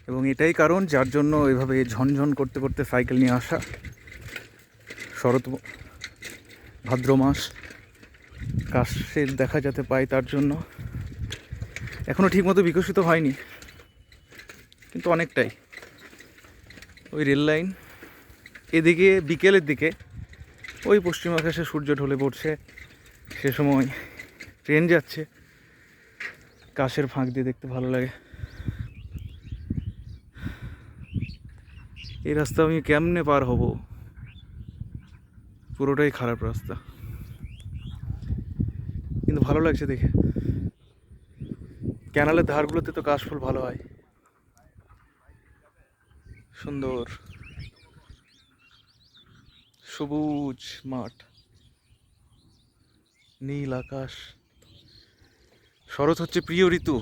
এবং এটাই কারণ যার জন্য এভাবে ঝনঝন করতে করতে সাইকেল নিয়ে আসা। শরৎ ভাদ্র মাস, কাশের দেখা যাতে পাই তার জন্য। এখনও ঠিকমতো বিকশিত হয়নি, কিন্তু অনেকটাই। ওই রেল লাইন, এদিকে বিকেলের দিকে ওই পশ্চিম আকাশে সূর্য ঢলে পড়ছে, সে সময় ট্রেন যাচ্ছে, কাশের ফাঁক দিয়ে দেখতে ভালো লাগে। এই রাস্তা আমি কেমনে পার হব? পুরোটাই খারাপ রাস্তা, কিন্তু ভালো লাগছে দেখে। ক্যানালের ধারগুলোতে তো কাশফুল ভালো হয়, সুন্দর সবুজ মাঠ, নীল আকাশ। শরৎ হচ্ছে প্রিয় ঋতু।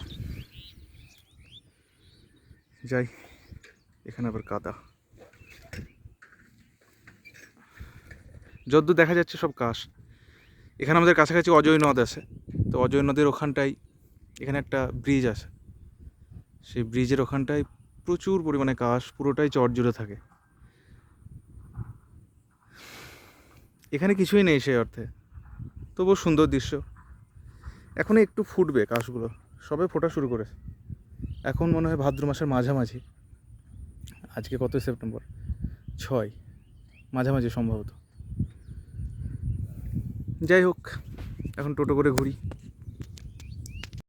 যাই, এখানে আবার কাদা, যদ্দূর দেখা যাচ্ছে সব কাশ। এখানে আমাদের কাছাকাছি অজয় নদ আছে, তো অজয় নদের ওখানটায় এখানে একটা ব্রিজ আছে, সেই ব্রিজের ওখানটায় প্রচুর পরিমাণে কাশ, পুরোটাই চট জুড়ে থাকে। এখানে কিছুই নেই সেই অর্থে, তবুও সুন্দর দৃশ্য। এখন একটু ফুটবে কাশগুলো, সবে ফোটা শুরু করেছে। এখন মনে হয় ভাদ্র মাসের মাঝামাঝি। আজকে কত সেপ্টেম্বর? 6, মাঝামাঝি সম্ভবত। যাই হোক, এখন টোটো করে ঘুরি।